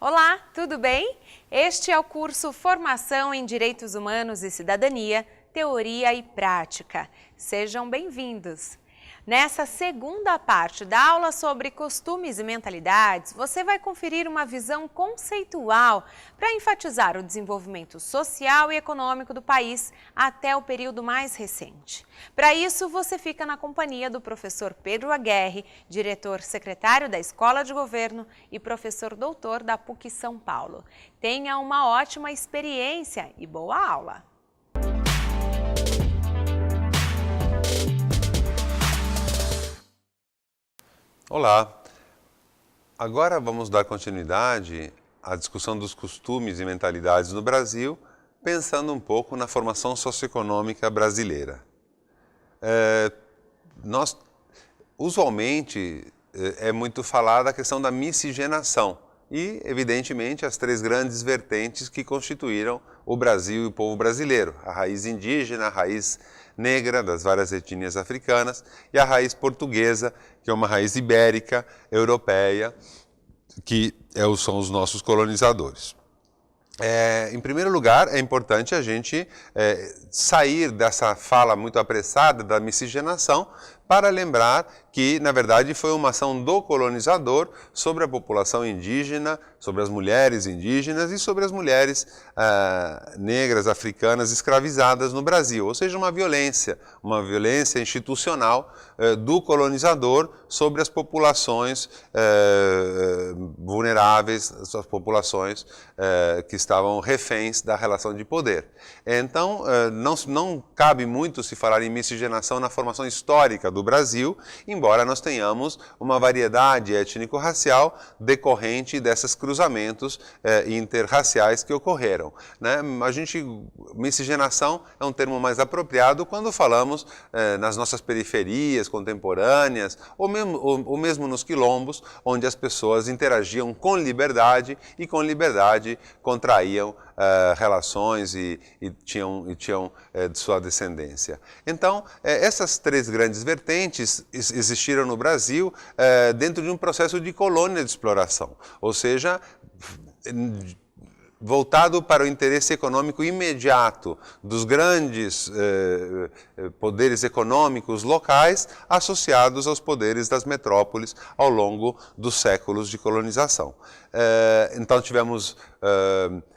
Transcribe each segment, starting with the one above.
Olá, tudo bem? Este é o curso Formação em Direitos Humanos e Cidadania, Teoria e Prática. Sejam bem-vindos! Nessa segunda parte da aula sobre costumes e mentalidades, você vai conferir uma visão conceitual para enfatizar o desenvolvimento social e econômico do país até o período mais recente. Para isso, você fica na companhia do professor Pedro Aguerre, diretor-secretário da Escola de Governo e professor doutor da PUC São Paulo. Tenha uma ótima experiência e boa aula! Olá! Agora vamos dar continuidade à discussão dos costumes e mentalidades no Brasil, pensando um pouco na formação socioeconômica brasileira. Usualmente, é muito falada a questão da miscigenação e, evidentemente, as três grandes vertentes que constituíram o Brasil e o povo brasileiro: a raiz indígena, a raiz negra das várias etnias africanas e a raiz portuguesa, que é uma raiz ibérica, europeia, que são os nossos colonizadores. Em primeiro lugar, é importante a gente sair dessa fala muito apressada da miscigenação para lembrar que, na verdade, foi uma ação do colonizador sobre a população indígena, sobre as mulheres indígenas e sobre as mulheres negras, africanas, escravizadas no Brasil. Ou seja, uma violência institucional do colonizador sobre as populações vulneráveis, as populações que estavam reféns da relação de poder. Então, não cabe muito se falar em miscigenação na formação histórica do Brasil, embora nós tenhamos uma variedade étnico-racial decorrente desses cruzamentos interraciais que ocorreram, né? Miscigenação é um termo mais apropriado quando falamos nas nossas periferias contemporâneas, ou mesmo nos quilombos, onde as pessoas interagiam com liberdade e com liberdade contraíam relações e tinham de sua descendência. Então, essas três grandes vertentes existiram no Brasil dentro de um processo de colônia de exploração, ou seja, voltado para o interesse econômico imediato dos grandes poderes econômicos locais associados aos poderes das metrópoles ao longo dos séculos de colonização. Então tivemos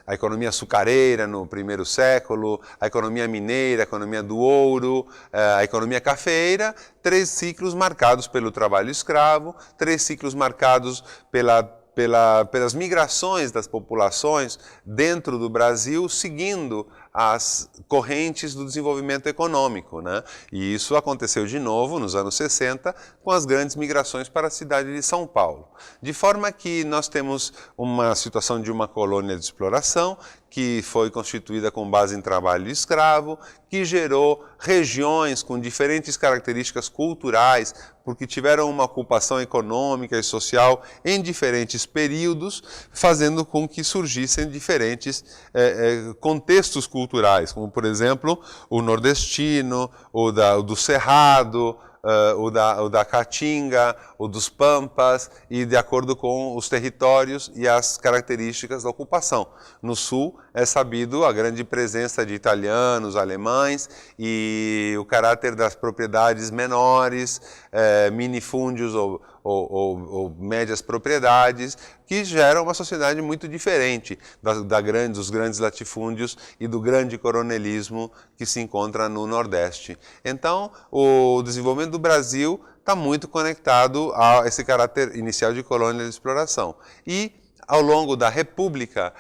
a economia açucareira no primeiro século, a economia mineira, a economia do ouro, a economia cafeeira, três ciclos marcados pelo trabalho escravo, três ciclos marcados pelas migrações das populações dentro do Brasil, seguindo as correntes do desenvolvimento econômico, né? E isso aconteceu de novo nos anos 60 com as grandes migrações para a cidade de São Paulo. De forma que nós temos uma situação de uma colônia de exploração que foi constituída com base em trabalho escravo, que gerou regiões com diferentes características culturais, porque tiveram uma ocupação econômica e social em diferentes períodos, fazendo com que surgissem diferentes contextos culturais, como, por exemplo, o nordestino, o do Cerrado, o da Caatinga, o dos Pampas, e de acordo com os territórios e as características da ocupação. No sul é sabido a grande presença de italianos, alemães e o caráter das propriedades menores, minifúndios ou médias propriedades, que geram uma sociedade muito diferente dos grandes latifúndios e do grande coronelismo que se encontra no Nordeste. Então, o desenvolvimento do Brasil está muito conectado a esse caráter inicial de colônia de exploração. E, ao longo da República,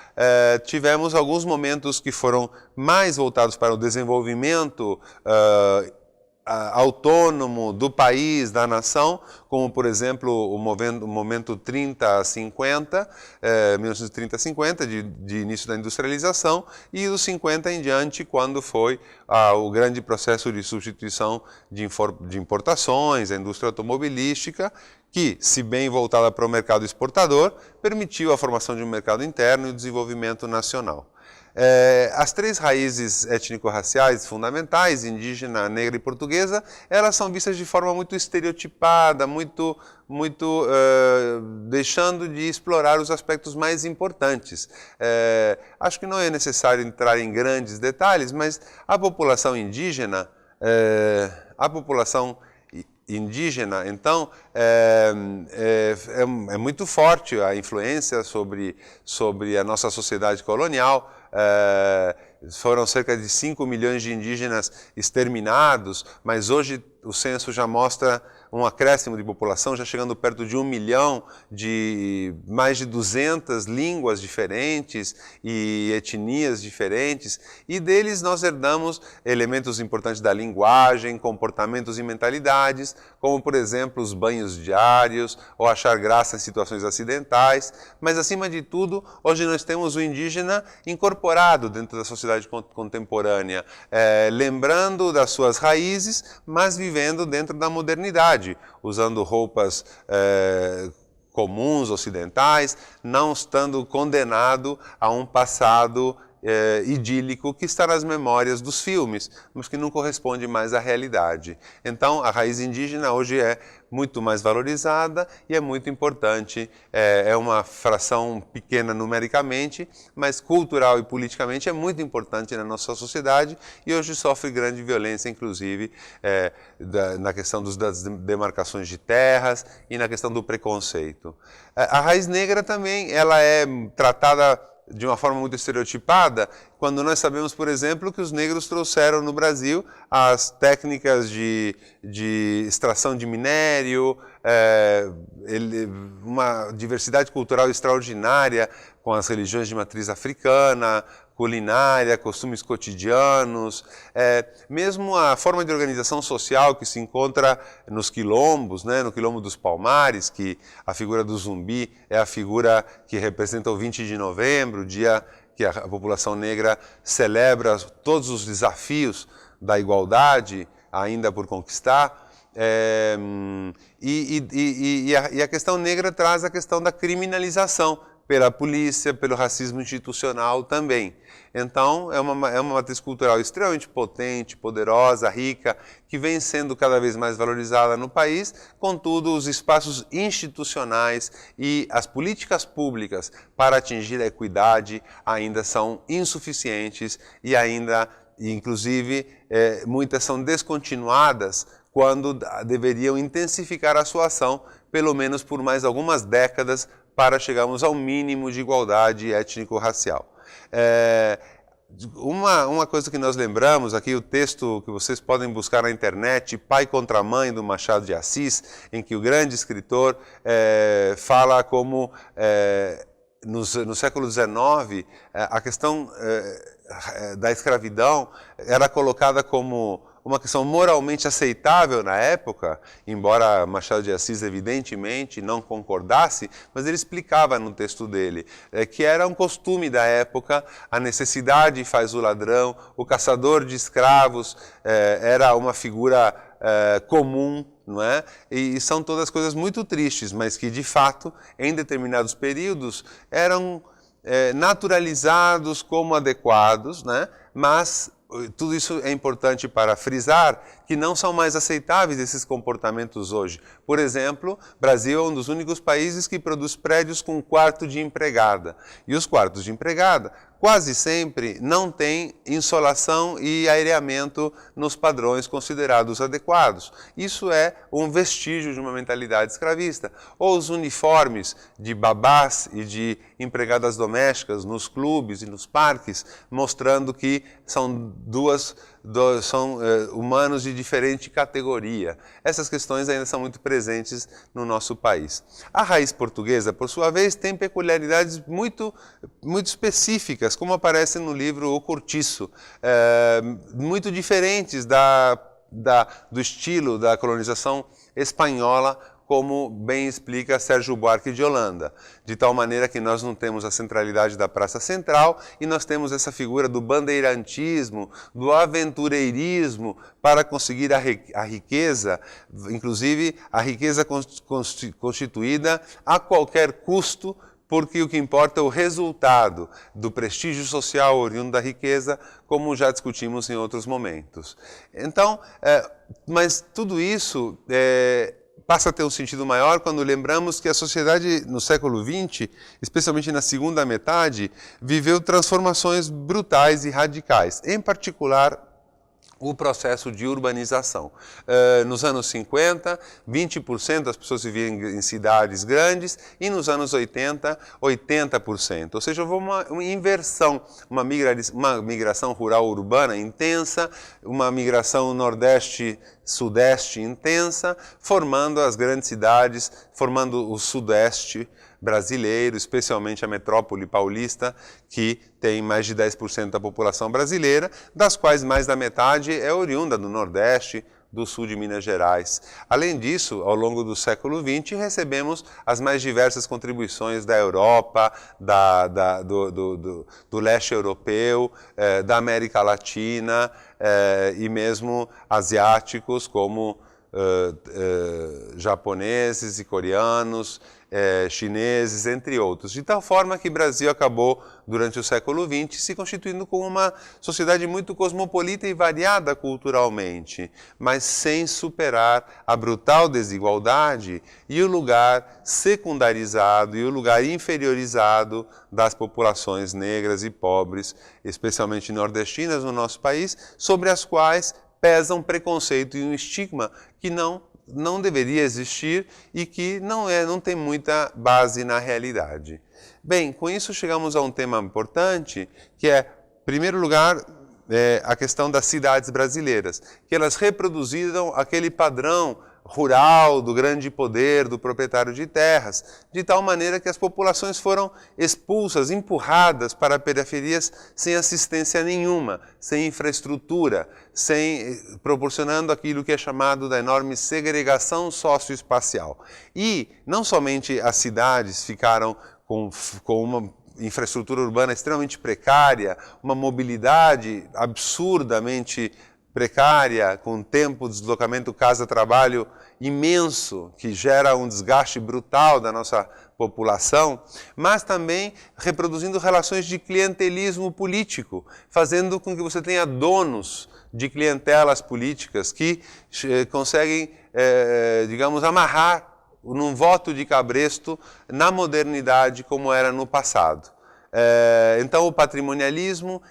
tivemos alguns momentos que foram mais voltados para o desenvolvimento autônomo do país, da nação, como, por exemplo, o momento 30-50, 1930-50, de início da industrialização, e dos 50 em diante, quando foi o grande processo de substituição de importações, a indústria automobilística, que, se bem voltada para o mercado exportador, permitiu a formação de um mercado interno e o desenvolvimento nacional. As três raízes étnico-raciais fundamentais, indígena, negra e portuguesa, elas são vistas de forma muito estereotipada, muito deixando de explorar os aspectos mais importantes. Acho que não é necessário entrar em grandes detalhes, mas a população indígena, então, é muito forte a influência sobre a nossa sociedade colonial. Foram cerca de 5 milhões de indígenas exterminados, mas hoje o censo já mostra um acréscimo de população, já chegando perto de 1 milhão, de mais de 200 línguas diferentes e etnias diferentes, e deles nós herdamos elementos importantes da linguagem, comportamentos e mentalidades, como, por exemplo, os banhos diários, ou achar graça em situações acidentais, mas, acima de tudo, hoje nós temos o indígena incorporado dentro da sociedade contemporânea, lembrando das suas raízes, mas vivendo dentro da modernidade, usando roupas comuns, ocidentais, não estando condenado a um passado idílico que está nas memórias dos filmes, mas que não corresponde mais à realidade. Então, a raiz indígena hoje é muito mais valorizada e é muito importante, é uma fração pequena numericamente, mas cultural e politicamente é muito importante na nossa sociedade e hoje sofre grande violência, inclusive na questão das demarcações de terras e na questão do preconceito. A raiz negra também, ela é tratada de uma forma muito estereotipada, quando nós sabemos, por exemplo, que os negros trouxeram no Brasil as técnicas de extração de minério, uma diversidade cultural extraordinária com as religiões de matriz africana, culinária, costumes cotidianos, mesmo a forma de organização social que se encontra nos quilombos, né, no quilombo dos Palmares, que a figura do zumbi é a figura que representa o 20 de novembro, o dia que a população negra celebra todos os desafios da igualdade ainda por conquistar. E a questão negra traz a questão da criminalização pela polícia, pelo racismo institucional também. Então, é uma matriz cultural extremamente potente, poderosa, rica, que vem sendo cada vez mais valorizada no país, contudo, os espaços institucionais e as políticas públicas para atingir a equidade ainda são insuficientes e ainda, inclusive, muitas são descontinuadas quando deveriam intensificar a sua ação, pelo menos por mais algumas décadas, para chegarmos ao mínimo de igualdade étnico-racial. Uma coisa que nós lembramos aqui, o texto que vocês podem buscar na internet, Pai contra Mãe, do Machado de Assis, em que o grande escritor fala como no século XIX a questão da escravidão era colocada como uma questão moralmente aceitável na época, embora Machado de Assis evidentemente não concordasse, mas ele explicava no texto dele que era um costume da época, a necessidade faz o ladrão, o caçador de escravos era uma figura comum, não é? E são todas coisas muito tristes, mas que de fato, em determinados períodos, eram naturalizados como adequados, né? Mas tudo isso é importante para frisar que não são mais aceitáveis esses comportamentos hoje. Por exemplo, o Brasil é um dos únicos países que produz prédios com quarto de empregada. E os quartos de empregada quase sempre não têm insolação e aireamento nos padrões considerados adequados. Isso é um vestígio de uma mentalidade escravista. Ou os uniformes de babás e de empregadas domésticas nos clubes e nos parques, mostrando que são humanos de diferente categoria. Essas questões ainda são muito presentes no nosso país. A raiz portuguesa, por sua vez, tem peculiaridades muito específicas, como aparece no livro O Cortiço, muito diferentes do estilo da colonização espanhola, como bem explica Sérgio Buarque de Holanda, de tal maneira que nós não temos a centralidade da Praça Central e nós temos essa figura do bandeirantismo, do aventureirismo para conseguir a riqueza, inclusive a riqueza constituída a qualquer custo porque o que importa é o resultado do prestígio social oriundo da riqueza, como já discutimos em outros momentos. Então, mas tudo isso passa a ter um sentido maior quando lembramos que a sociedade no século XX, especialmente na segunda metade, viveu transformações brutais e radicais, em particular o processo de urbanização. Nos anos 50, 20% das pessoas viviam em cidades grandes e nos anos 80, 80%. Ou seja, houve uma inversão, uma migração rural urbana intensa, uma migração nordeste-sudeste intensa, formando as grandes cidades, formando o sudeste brasileiro, especialmente a metrópole paulista, que tem mais de 10% da população brasileira, das quais mais da metade é oriunda do Nordeste, do sul de Minas Gerais. Além disso, ao longo do século XX, recebemos as mais diversas contribuições da Europa, do leste europeu, da América Latina e mesmo asiáticos, como japoneses e coreanos, chineses, entre outros. De tal forma que o Brasil acabou, durante o século XX, se constituindo como uma sociedade muito cosmopolita e variada culturalmente, mas sem superar a brutal desigualdade e o lugar secundarizado e o lugar inferiorizado das populações negras e pobres, especialmente nordestinas no nosso país, sobre as quais pesa um preconceito e um estigma que não deveria existir e que não tem muita base na realidade. Bem, com isso chegamos a um tema importante, que é, em primeiro lugar, a questão das cidades brasileiras, que elas reproduziram aquele padrão rural do grande poder do proprietário de terras, de tal maneira que as populações foram expulsas, empurradas para periferias sem assistência nenhuma, sem infraestrutura, proporcionando aquilo que é chamado da enorme segregação socioespacial. E não somente as cidades ficaram com uma infraestrutura urbana extremamente precária, uma mobilidade absurdamente precária, com tempo de deslocamento casa-trabalho imenso, que gera um desgaste brutal da nossa população, mas também reproduzindo relações de clientelismo político, fazendo com que você tenha donos de clientelas políticas que conseguem, digamos, amarrar num voto de cabresto na modernidade como era no passado. Então, o patrimonialismo,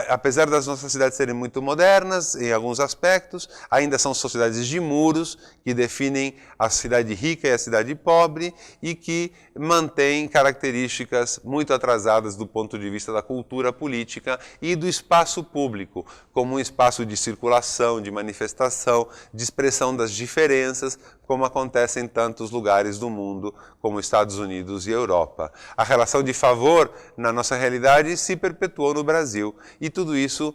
apesar das nossas cidades serem muito modernas em alguns aspectos, ainda são sociedades de muros que definem a cidade rica e a cidade pobre e que mantêm características muito atrasadas do ponto de vista da cultura política e do espaço público, como um espaço de circulação, de manifestação, de expressão das diferenças, como acontece em tantos lugares do mundo, como Estados Unidos e Europa. A relação de favor, na nossa realidade, se perpetuou no Brasil. E tudo isso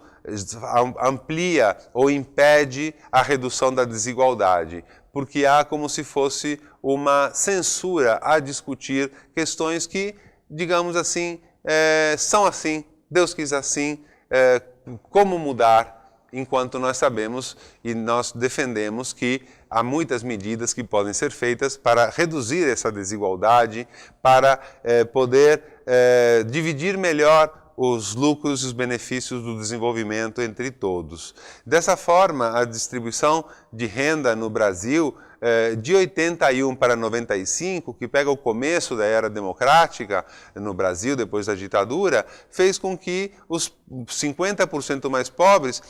amplia ou impede a redução da desigualdade, porque há como se fosse uma censura a discutir questões que, digamos assim, são assim, Deus quis assim, como mudar, enquanto nós sabemos e nós defendemos que há muitas medidas que podem ser feitas para reduzir essa desigualdade, para poder dividir melhor os lucros e os benefícios do desenvolvimento entre todos. Dessa forma, a distribuição de renda no Brasil, de 81 para 95, que pega o começo da era democrática no Brasil, depois da ditadura, fez com que os 50% mais pobres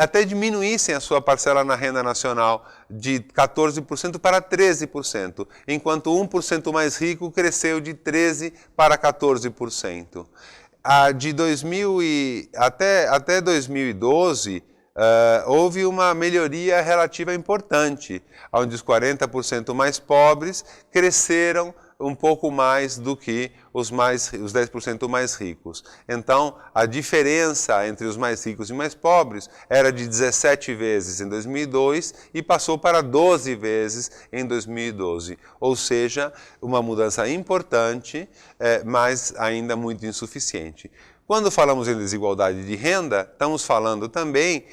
até diminuíssem a sua parcela na renda nacional de 14% para 13%, enquanto 1% mais rico cresceu de 13% para 14%. De 2000 até 2012, houve uma melhoria relativa importante, onde os 40% mais pobres cresceram um pouco mais do que os 10% mais ricos. Então, a diferença entre os mais ricos e mais pobres era de 17 vezes em 2002 e passou para 12 vezes em 2012. Ou seja, uma mudança importante, mas ainda muito insuficiente. Quando falamos em desigualdade de renda, estamos falando também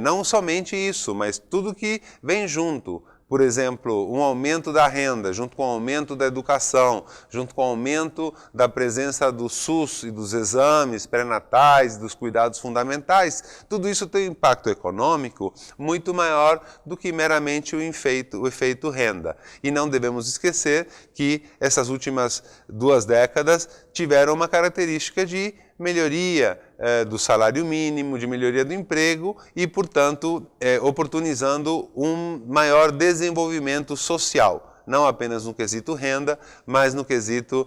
não somente isso, mas tudo que vem junto. por exemplo, um aumento da renda, junto com o aumento da educação, junto com o aumento da presença do SUS e dos exames pré-natais, dos cuidados fundamentais, tudo isso tem um impacto econômico muito maior do que meramente o efeito renda. E não devemos esquecer que essas últimas 2 décadas tiveram uma característica de melhoria do salário mínimo, de melhoria do emprego e, portanto, oportunizando um maior desenvolvimento social, não apenas no quesito renda, mas no quesito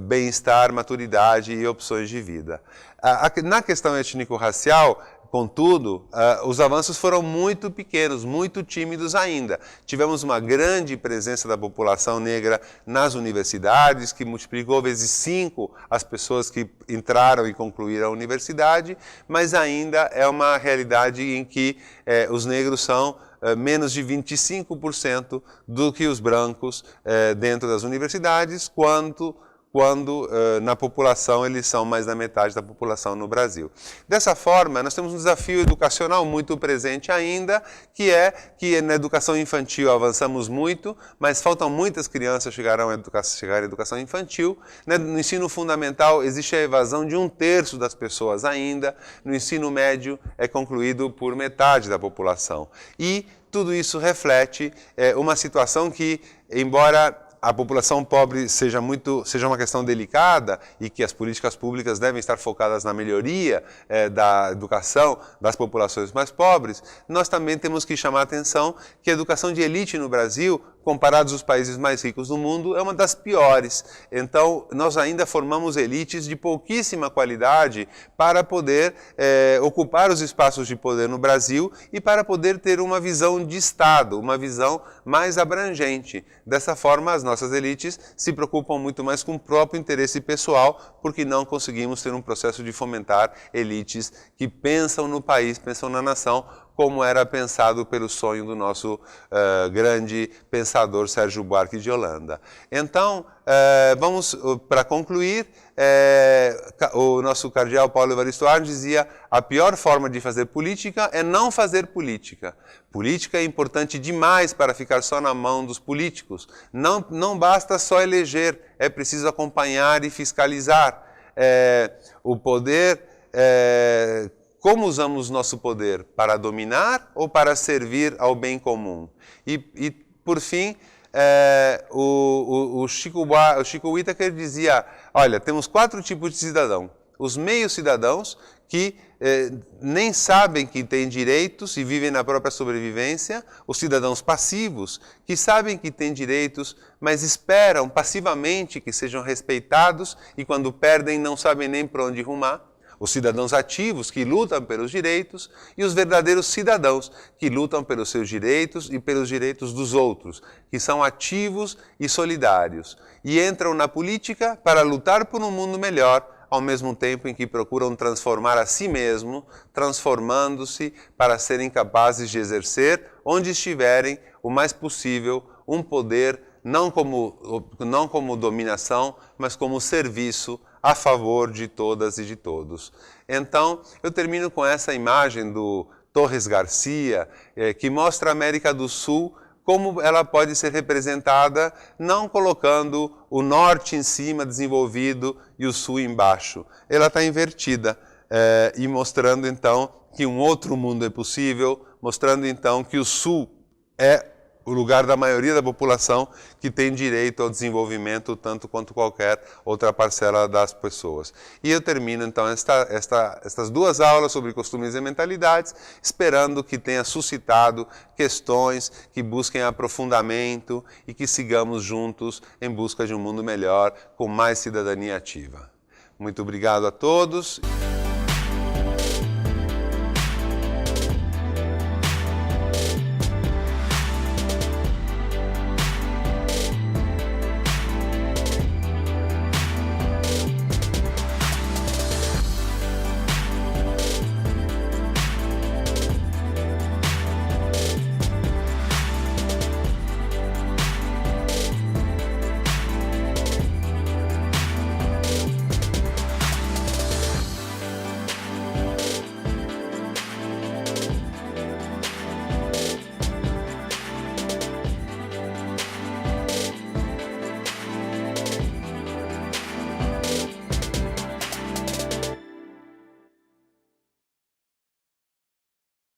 bem-estar, maturidade e opções de vida. Na questão étnico-racial, contudo, os avanços foram muito pequenos, muito tímidos ainda. Tivemos uma grande presença da população negra nas universidades, que multiplicou vezes 5 as pessoas que entraram e concluíram a universidade, mas ainda é uma realidade em que os negros são menos de 25% do que os brancos dentro das universidades, quando na população eles são mais da metade da população no Brasil. Dessa forma, nós temos um desafio educacional muito presente ainda, que é que na educação infantil avançamos muito, mas faltam muitas crianças chegarem à educação infantil. No ensino fundamental existe a evasão de 1/3 das pessoas ainda, no ensino médio é concluído por metade da população. E tudo isso reflete uma situação que, embora a população pobre seja uma questão delicada e que as políticas públicas devem estar focadas na melhoria da educação das populações mais pobres, nós também temos que chamar a atenção que a educação de elite no Brasil, comparados aos países mais ricos do mundo, é uma das piores. Então, nós ainda formamos elites de pouquíssima qualidade para poder ocupar os espaços de poder no Brasil e para poder ter uma visão de Estado, uma visão mais abrangente. Dessa forma, as nossas elites se preocupam muito mais com o próprio interesse pessoal, porque não conseguimos ter um processo de fomentar elites que pensam no país, pensam na nação, como era pensado pelo sonho do nosso grande pensador Sérgio Buarque de Holanda. Então, vamos, para concluir, o nosso cardeal Paulo Evaristo Arnes dizia: a pior forma de fazer política é não fazer política. Política é importante demais para ficar só na mão dos políticos. Não basta só eleger, é preciso acompanhar e fiscalizar. O poder... Como usamos nosso poder? Para dominar ou para servir ao bem comum? E por fim, o Chico Whittaker dizia: olha, temos 4 tipos de cidadão. Os meios cidadãos, que nem sabem que têm direitos e vivem na própria sobrevivência. Os cidadãos passivos, que sabem que têm direitos, mas esperam passivamente que sejam respeitados e quando perdem não sabem nem para onde rumar. Os cidadãos ativos, que lutam pelos direitos, e os verdadeiros cidadãos, que lutam pelos seus direitos e pelos direitos dos outros, que são ativos e solidários, e entram na política para lutar por um mundo melhor, ao mesmo tempo em que procuram transformar a si mesmo, transformando-se para serem capazes de exercer, onde estiverem, o mais possível, um poder não como dominação, mas como serviço a favor de todas e de todos. Então, eu termino com essa imagem do Torres Garcia, que mostra a América do Sul como ela pode ser representada não colocando o norte em cima, desenvolvido, e o sul embaixo. Ela está invertida e mostrando então que um outro mundo é possível, mostrando então que o sul é o lugar da maioria da população que tem direito ao desenvolvimento tanto quanto qualquer outra parcela das pessoas. E eu termino então estas 2 aulas sobre costumes e mentalidades, esperando que tenha suscitado questões que busquem aprofundamento e que sigamos juntos em busca de um mundo melhor, com mais cidadania ativa. Muito obrigado a todos.